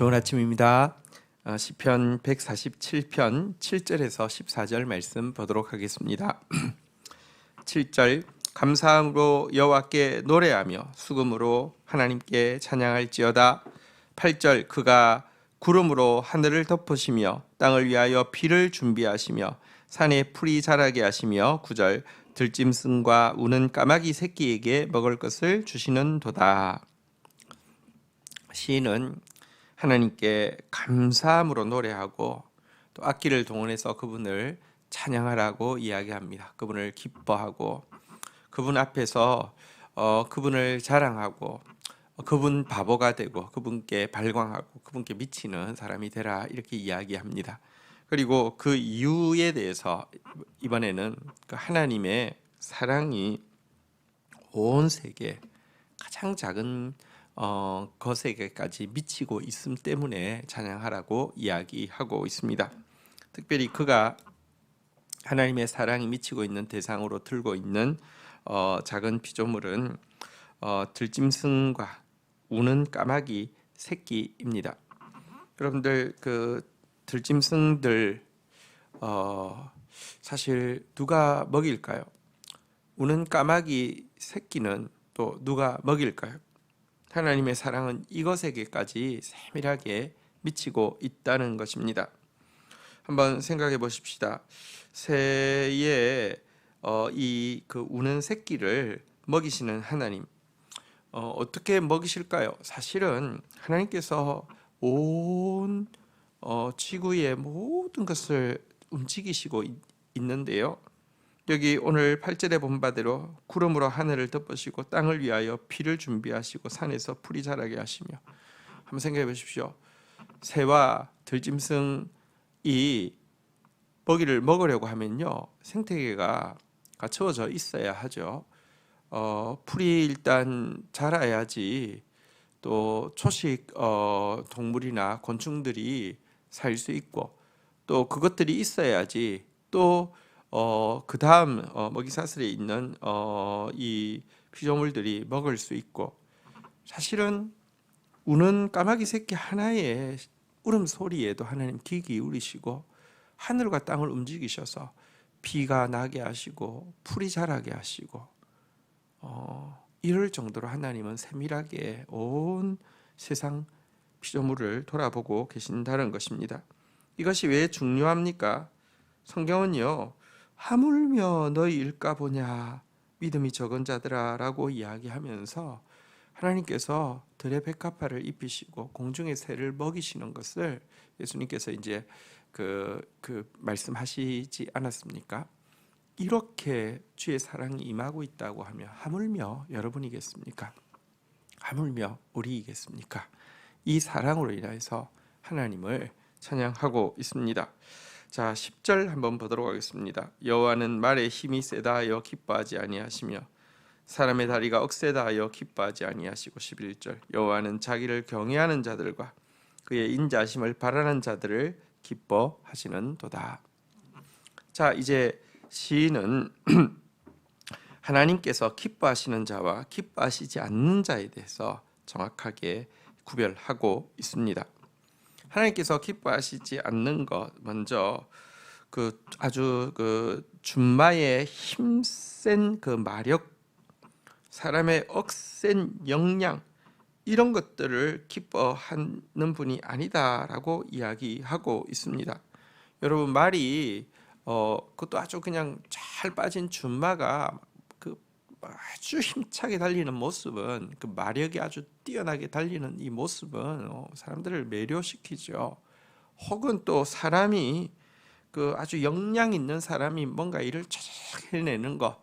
좋은 아침입니다. 시편 147편 7절에서 14절 말씀 보도록 하겠습니다. 7절 감사함으로 여호와께 노래하며 수금으로 하나님께 찬양할지어다. 8절 그가 구름으로 하늘을 덮으시며 땅을 위하여 비를 준비하시며 산에 풀이 자라게 하시며 9절 들짐승과 우는 까마귀 새끼에게 먹을 것을 주시는도다. 시인은 하나님께 감사함으로 노래하고 또 악기를 동원해서 그분을 찬양하라고 이야기합니다. 그분을 기뻐하고 그분 앞에서 그분을 자랑하고 그분 바보가 되고 그분께 발광하고 그분께 미치는 사람이 되라 이렇게 이야기합니다. 그리고 그 이유에 대해서 이번에는 그 하나님의 사랑이 온 세계 가장 작은 것에게까지 미치고 있음 때문에 찬양하라고 이야기하고 있습니다. 특별히 그가 하나님의 사랑이 미치고 있는 대상으로 들고 있는 작은 피조물은 들짐승과 우는 까마귀 새끼입니다. 여러분들 그 들짐승들 사실 누가 먹일까요? 우는 까마귀 새끼는 또 누가 먹일까요? 하나님의 사랑은 이것에게까지 세밀하게 미치고 있다는 것입니다. 한번 생각해 보십시다. 새의 이 그 우는 새끼를 먹이시는 하나님, 어떻게 먹이실까요? 사실은 하나님께서 온 지구의 모든 것을 움직이시고 있는데요. 여기 오늘 8절에 본 바대로 구름으로 하늘을 덮으시고 땅을 위하여 비를 준비하시고 산에서 풀이 자라게 하시며, 한번 생각해 보십시오. 새와 들짐승이 먹이를 먹으려고 하면요, 생태계가 갖추어져 있어야 하죠. 풀이 일단 자라야지 또 초식 동물이나 곤충들이 살 수 있고, 또 그것들이 있어야지 또 그 다음 먹이사슬에 있는 이 피조물들이 먹을 수 있고, 사실은 우는 까마귀 새끼 하나의 울음소리에도 하나님 귀 기울이시고 하늘과 땅을 움직이셔서 비가 나게 하시고 풀이 자라게 하시고 이럴 정도로 하나님은 세밀하게 온 세상 피조물을 돌아보고 계신다는 것입니다. 이것이 왜 중요합니까? 성경은요, 하물며 너희 일까 보냐 믿음이 적은 자들아 라고 이야기하면서 하나님께서 들의 백합화를 입히시고 공중의 새를 먹이시는 것을 예수님께서 이제 그 말씀하시지 않았습니까? 이렇게 주의 사랑이 임하고 있다고 하면 하물며 여러분이겠습니까? 하물며 우리이겠습니까? 이 사랑으로 인해서 하나님을 찬양하고 있습니다. 자, 10절 한번 보도록 하겠습니다. 여호와는 말에 힘이 세다 하여 기뻐하지 아니하시며 사람의 다리가 억세다 하여 기뻐하지 아니하시고, 11절 여호와는 자기를 경외하는 자들과 그의 인자하심을 바라는 자들을 기뻐하시는도다. 자, 이제 시인은 하나님께서 기뻐하시는 자와 기뻐하시지 않는 자에 대해서 정확하게 구별하고 있습니다. 하나님께서 기뻐하시지 않는 것, 먼저 그 아주 그 준마의 힘센 그 마력, 사람의 억센 역량, 이런 것들을 기뻐하는 분이 아니다라고 이야기하고 있습니다. 여러분, 말이 그것도 아주 그냥 잘 빠진 준마가 그 아주 힘차게 달리는 모습은, 그 마력이 아주 뛰어나게 달리는 이 모습은 사람들을 매료시키죠. 혹은 또 사람이 그 아주 역량 있는 사람이 뭔가 일을 쫙 해내는 거,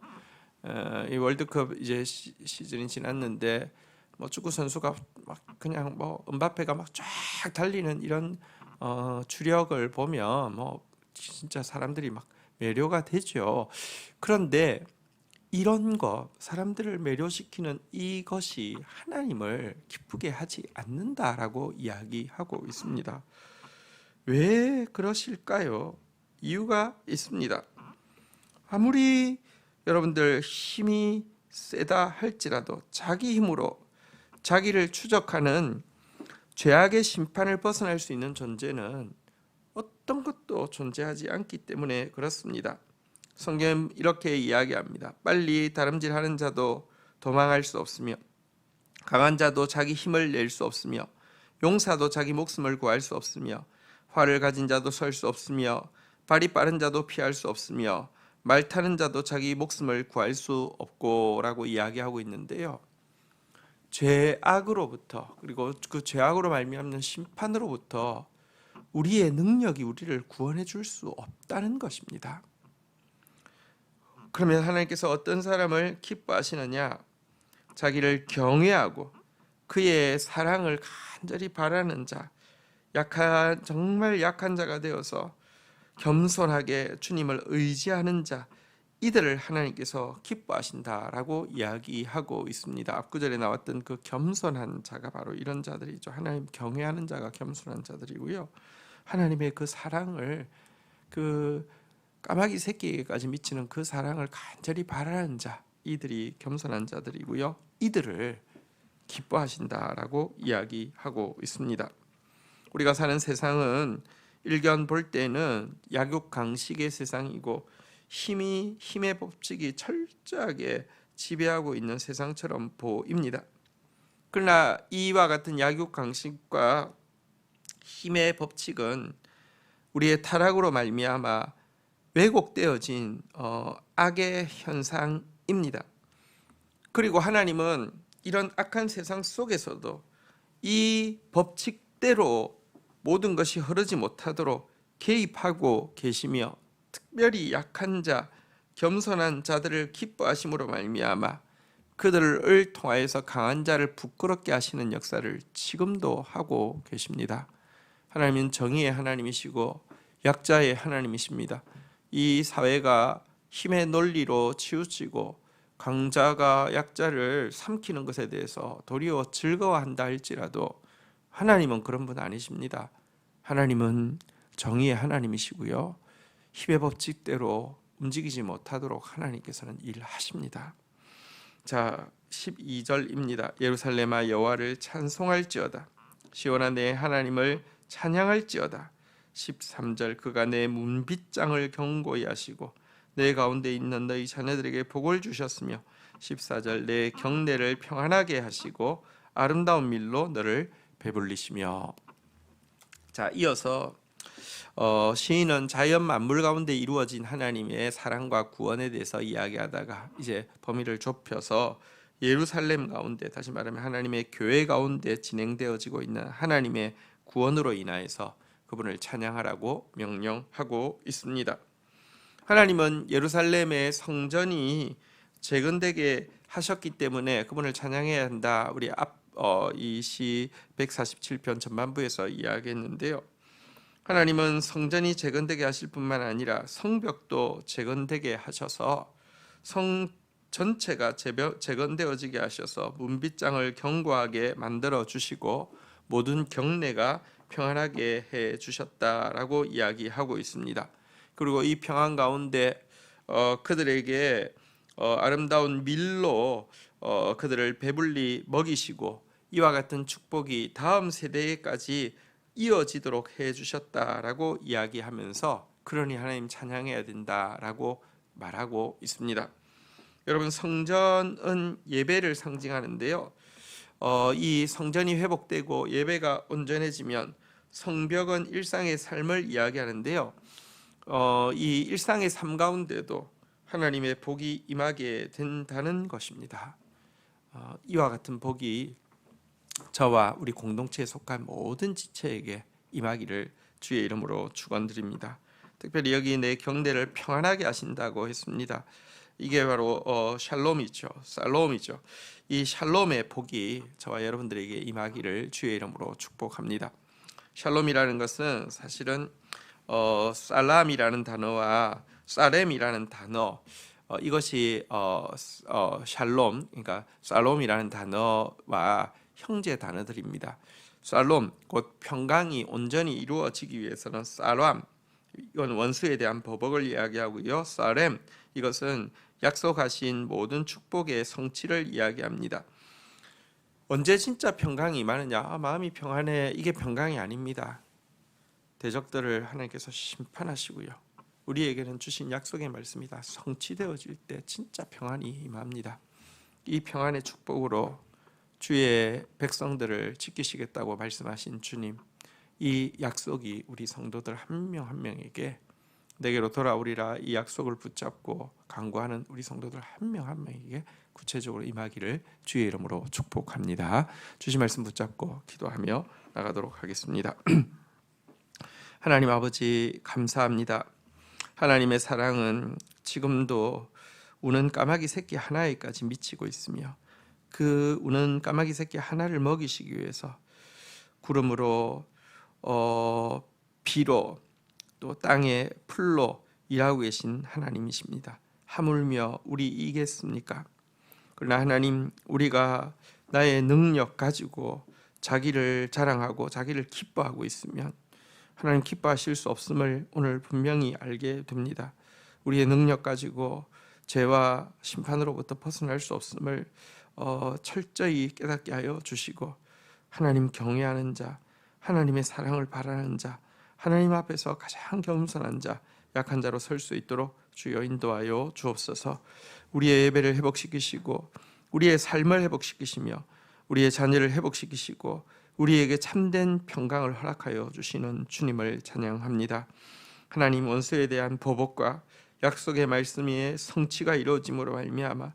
이 월드컵 이제 시즌이 지났는데 뭐 축구 선수가 막 그냥 뭐 음바페가 막 쫙 달리는 이런 주력을 보면 뭐 진짜 사람들이 막 매료가 되죠. 그런데 이런 거, 사람들을 매료시키는 이것이 하나님을 기쁘게 하지 않는다라고 이야기하고 있습니다. 왜 그러실까요? 이유가 있습니다. 아무리 여러분들 힘이 세다 할지라도 자기 힘으로 자기를 추적하는 죄악의 심판을 벗어날 수 있는 존재는 어떤 것도 존재하지 않기 때문에 그렇습니다. 성경은 이렇게 이야기합니다. 빨리 다름질하는 자도 도망할 수 없으며 강한 자도 자기 힘을 낼 수 없으며 용사도 자기 목숨을 구할 수 없으며 활을 가진 자도 설 수 없으며 발이 빠른 자도 피할 수 없으며 말 타는 자도 자기 목숨을 구할 수 없고 라고 이야기하고 있는데요. 죄악으로부터 그리고 그 죄악으로 말미암는 심판으로부터 우리의 능력이 우리를 구원해 줄 수 없다는 것입니다. 그러면 하나님께서 어떤 사람을 기뻐하시느냐? 자기를 경외하고 그의 사랑을 간절히 바라는 자, 정말 약한 자가 되어서 겸손하게 주님을 의지하는 자, 이들을 하나님께서 기뻐하신다라고 이야기하고 있습니다. 앞구절에 나왔던 그 겸손한 자가 바로 이런 자들이죠. 하나님 경외하는 자가 겸손한 자들이고요. 하나님의 그 사랑을 그 까마귀 새끼에게까지 미치는 그 사랑을 간절히 바라는 자, 이들이 겸손한 자들이고요. 이들을 기뻐하신다라고 이야기하고 있습니다. 우리가 사는 세상은 일견 볼 때는 약육강식의 세상이고 힘의 법칙이 철저하게 지배하고 있는 세상처럼 보입니다. 그러나 이와 같은 약육강식과 힘의 법칙은 우리의 타락으로 말미암아 왜곡되어진 악의 현상입니다. 그리고 하나님은 이런 악한 세상 속에서도 이 법칙대로 모든 것이 흐르지 못하도록 개입하고 계시며 특별히 약한 자, 겸손한 자들을 기뻐하심으로 말미암아 그들을 통하여서 강한 자를 부끄럽게 하시는 역사를 지금도 하고 계십니다. 하나님은 정의의 하나님이시고 약자의 하나님이십니다. 이 사회가 힘의 논리로 치우치고 강자가 약자를 삼키는 것에 대해서 도리어 즐거워한다 할지라도 하나님은 그런 분 아니십니다. 하나님은 정의의 하나님이시고요. 힘의 법칙대로 움직이지 못하도록 하나님께서는 일하십니다. 자, 12절입니다. 예루살렘아 여호와를 찬송할지어다. 시온아 내 하나님을 찬양할지어다. 13절 그가 내 문빗장을 견고히 하시고 내 가운데 있는 너희 자녀들에게 복을 주셨으며 14절 내 경내를 평안하게 하시고 아름다운 밀로 너를 배불리시며. 자, 이어서 시인은 자연 만물 가운데 이루어진 하나님의 사랑과 구원에 대해서 이야기하다가 이제 범위를 좁혀서 예루살렘 가운데, 다시 말하면 하나님의 교회 가운데 진행되어지고 있는 하나님의 구원으로 인하여서 그분을 찬양하라고 명령하고 있습니다. 하나님은 예루살렘의 성전이 재건되게 하셨기 때문에 그분을 찬양해야 한다. 우리 이 시 147편 전반부에서 이야기했는데요. 하나님은 성전이 재건되게 하실 뿐만 아니라 성벽도 재건되게 하셔서 성 전체가 재건되어지게 하셔서 문빗장을 견고하게 만들어 주시고 모든 경내가 평안하게 해 주셨다라고 이야기하고 있습니다. 그리고 이 평안 가운데 그들에게 아름다운 밀로 그들을 배불리 먹이시고 이와 같은 축복이 다음 세대까지 이어지도록 해 주셨다라고 이야기하면서 그러니 하나님 찬양해야 된다라고 말하고 있습니다. 여러분, 성전은 예배를 상징하는데요. 이 성전이 회복되고 예배가 온전해지면 성벽은 일상의 삶을 이야기하는데요. 이 일상의 삶 가운데도 하나님의 복이 임하게 된다는 것입니다. 이와 같은 복이 저와 우리 공동체에 속한 모든 지체에게 임하기를 주의 이름으로 축원드립니다. 특별히 여기 내 경내를 평안하게 하신다고 했습니다. 이게 바로 샬롬이죠. 살롬이죠. 이 샬롬의 복이 저와 여러분들에게 임하기를 주의 이름으로 축복합니다. 샬롬이라는 것은 사실은 살람이라는 단어와 사렘이라는 단어, 이것이 샬롬, 그러니까 살롬이라는 단어와 형제 단어들입니다. 살롬, 곧 평강이 온전히 이루어지기 위해서는 살람, 이건 원수에 대한 보복을 이야기하고요. 사렘, 이것은 약속하신 모든 축복의 성취를 이야기합니다. 언제 진짜 평강이 임하느냐? 마음이 평안해. 이게 평강이 아닙니다. 대적들을 하나님께서 심판하시고요. 우리에게는 주신 약속의 말씀이다. 성취되어질 때 진짜 평안이 임합니다. 이 평안의 축복으로 주의 백성들을 지키시겠다고 말씀하신 주님, 이 약속이 우리 성도들 한 명 한 명에게 내게로 돌아오리라 이 약속을 붙잡고 간구하는 우리 성도들 한 명 한 명에게 구체적으로 임하기를 주의 이름으로 축복합니다. 주신 말씀 붙잡고 기도하며 나가도록 하겠습니다. 하나님 아버지 감사합니다. 하나님의 사랑은 지금도 우는 까마귀 새끼 하나에까지 미치고 있으며 그 우는 까마귀 새끼 하나를 먹이시기 위해서 구름으로 비로 또 땅의 풀로 일하고 계신 하나님이십니다. 하물며 우리 이겠습니까? 그러나 하나님, 우리가 나의 능력 가지고 자기를 자랑하고 자기를 기뻐하고 있으면 하나님 기뻐하실 수 없음을 오늘 분명히 알게 됩니다. 우리의 능력 가지고 죄와 심판으로부터 벗어날 수 없음을 철저히 깨닫게 하여 주시고 하나님 경외하는 자, 하나님의 사랑을 바라는 자, 하나님 앞에서 가장 겸손한 자, 약한 자로 설 수 있도록 주여 인도하여 주옵소서. 우리의 예배를 회복시키시고 우리의 삶을 회복시키시며 우리의 자녀를 회복시키시고 우리에게 참된 평강을 허락하여 주시는 주님을 찬양합니다. 하나님, 원수에 대한 보복과 약속의 말씀의 성취가 이루어짐으로 말미암아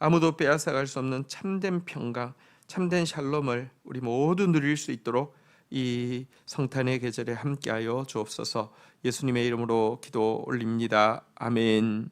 아무도 빼앗아갈 수 없는 참된 평강, 참된 샬롬을 우리 모두 누릴 수 있도록 이 성탄의 계절에 함께하여 주옵소서. 예수님의 이름으로 기도 올립니다. 아멘.